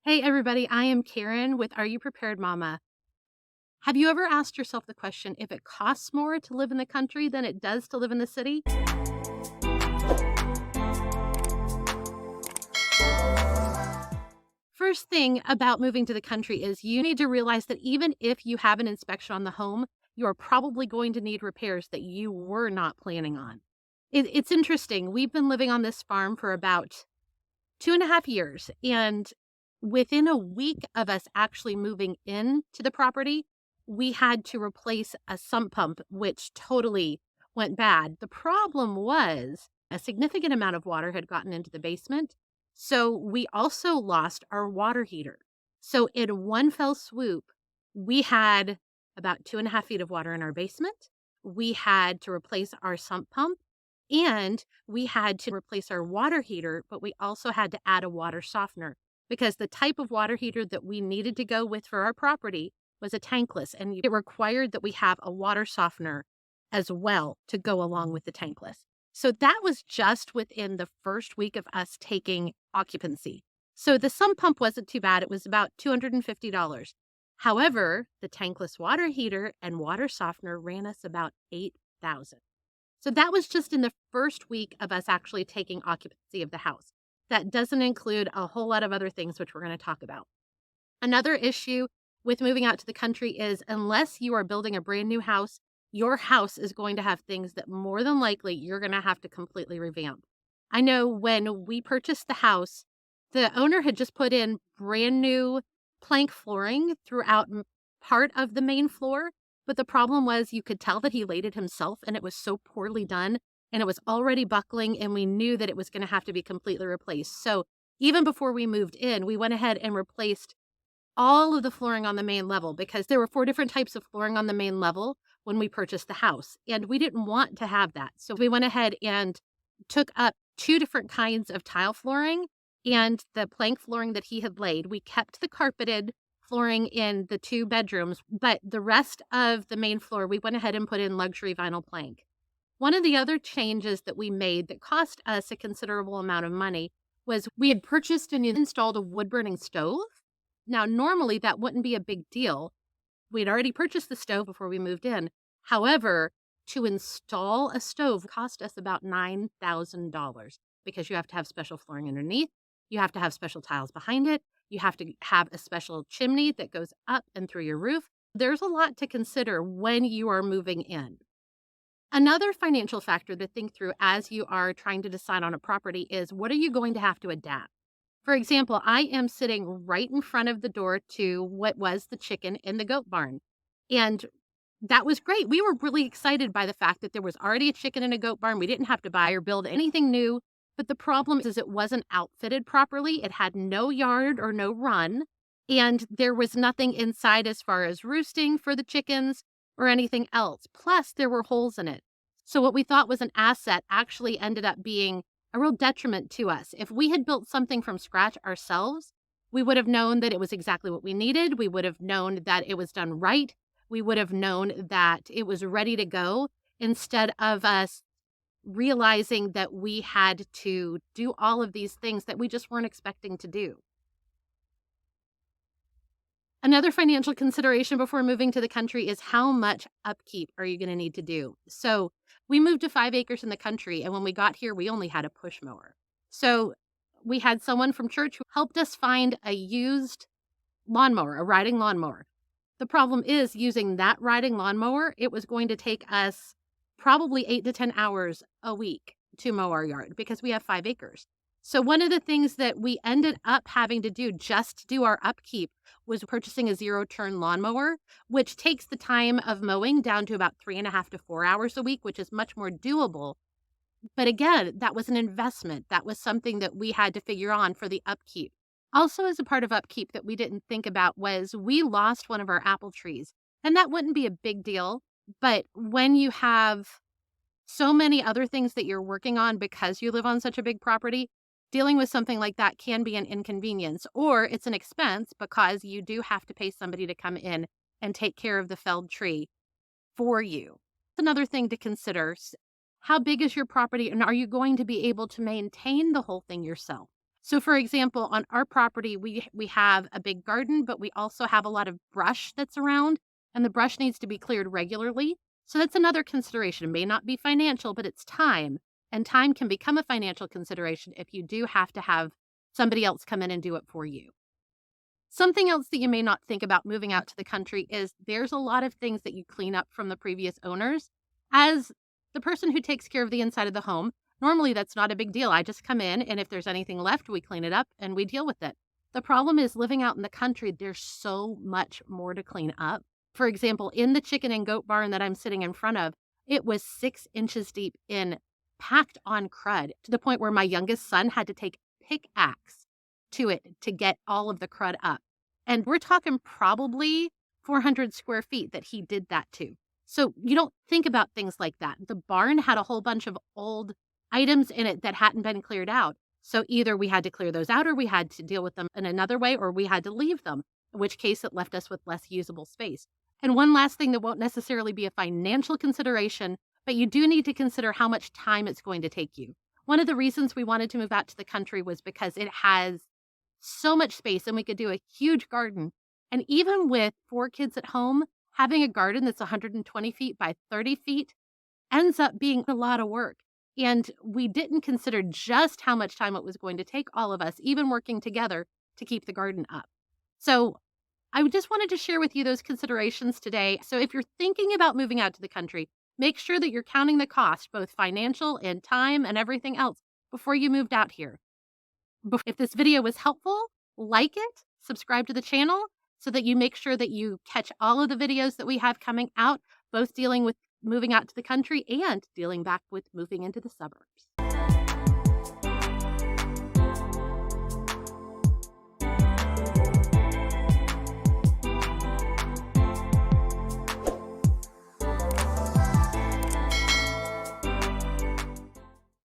Hey, everybody, I am Karen with Are You Prepared, Mama? Have you ever asked yourself the question if it costs more to live in the country than it does to live in the city? First thing about moving to the country is you need to realize that even if you have an inspection on the home, you are probably going to need repairs that you were not planning on. It's interesting. We've been living on this farm for about 2.5 years, and within a week of us actually moving into the property, we had to replace a sump pump, which totally went bad. The problem was a significant amount of water had gotten into the basement. So we also lost our water heater. So in one fell swoop, we had about 2.5 feet of water in our basement. We had to replace our sump pump and we had to replace our water heater, but we also had to add a water softener because the type of water heater that we needed to go with for our property was a tankless, and it required that we have a water softener as well to go along with the tankless. So that was just within the first week of us taking occupancy. So the sump pump wasn't too bad. It was about $250. However, the tankless water heater and water softener ran us about $8,000. So that was just in the first week of us actually taking occupancy of the house. That doesn't include a whole lot of other things, which we're going to talk about. Another issue with moving out to the country is unless you are building a brand new house, your house is going to have things that more than likely you're going to have to completely revamp. I know when we purchased the house, the owner had just put in brand new plank flooring throughout part of the main floor. But the problem was you could tell that he laid it himself and it was so poorly done and it was already buckling and we knew that it was going to have to be completely replaced. So even before we moved in, we went ahead and replaced all of the flooring on the main level because there were 4 different types of flooring on the main level when we purchased the house, and we didn't want to have that. So we went ahead and took up 2 different kinds of tile flooring and the plank flooring that he had laid. We kept the carpeted flooring in the 2 bedrooms, but the rest of the main floor, we went ahead and put in luxury vinyl plank. One of the other changes that we made that cost us a considerable amount of money was we had purchased and installed a wood burning stove. Now, normally that wouldn't be a big deal. We'd already purchased the stove before we moved in. However, to install a stove cost us about $9,000 because you have to have special flooring underneath. You have to have special tiles behind it. You have to have a special chimney that goes up and through your roof. There's a lot to consider when you are moving in. Another financial factor to think through as you are trying to decide on a property is what are you going to have to adapt? For example, I am sitting right in front of the door to what was the chicken in the goat barn. And that was great. We were really excited by the fact that there was already a chicken in a goat barn. We didn't have to buy or build anything new. But the problem is it wasn't outfitted properly. It had no yard or no run. And there was nothing inside as far as roosting for the chickens or anything else. Plus, there were holes in it. So what we thought was an asset actually ended up being a real detriment to us. If we had built something from scratch ourselves, we would have known that it was exactly what we needed. We would have known that it was done right. We would have known that it was ready to go instead of us realizing that we had to do all of these things that we just weren't expecting to do. Another financial consideration before moving to the country is how much upkeep are you going to need to do? So we moved to 5 acres in the country, and when we got here, we only had a push mower. So we had someone from church who helped us find a used lawnmower, a riding lawnmower. The problem is using that riding lawnmower, it was going to take us probably 8 to 10 hours a week to mow our yard because we have 5 acres. So one of the things that we ended up having to do just to do our upkeep was purchasing a 0-turn lawnmower, which takes the time of mowing down to about 3.5 to 4 hours a week, which is much more doable. But again, that was an investment. That was something that we had to figure on for the upkeep. Also, as a part of upkeep that we didn't think about was we lost one of our apple trees. And that wouldn't be a big deal. But when you have so many other things that you're working on because you live on such a big property, dealing with something like that can be an inconvenience, or it's an expense because you do have to pay somebody to come in and take care of the felled tree for you. Another thing to consider, how big is your property and are you going to be able to maintain the whole thing yourself? So for example, on our property, we have a big garden, but we also have a lot of brush that's around, and the brush needs to be cleared regularly. So that's another consideration. It may not be financial, but it's time. And time can become a financial consideration if you do have to have somebody else come in and do it for you. Something else that you may not think about moving out to the country is there's a lot of things that you clean up from the previous owners. As the person who takes care of the inside of the home, normally that's not a big deal. I just come in, and if there's anything left, we clean it up and we deal with it. The problem is living out in the country, there's so much more to clean up. For example, in the chicken and goat barn that I'm sitting in front of, it was 6 inches deep in packed on crud to the point where my youngest son had to take pickaxe to it to get all of the crud up. And we're talking probably 400 square feet that he did that to. So you don't think about things like that. The barn had a whole bunch of old items in it that hadn't been cleared out. So either we had to clear those out or we had to deal with them in another way or we had to leave them, in which case it left us with less usable space. And one last thing that won't necessarily be a financial consideration, but you do need to consider how much time it's going to take you. One of the reasons we wanted to move out to the country was because it has so much space and we could do a huge garden. And even with 4 kids at home, having a garden that's 120 feet by 30 feet ends up being a lot of work. And we didn't consider just how much time it was going to take all of us, even working together, to keep the garden up. So I just wanted to share with you those considerations today. So if you're thinking about moving out to the country, make sure that you're counting the cost, both financial and time and everything else, before you moved out here. If this video was helpful, like it, subscribe to the channel so that you make sure that you catch all of the videos that we have coming out, both dealing with moving out to the country and dealing back with moving into the suburbs.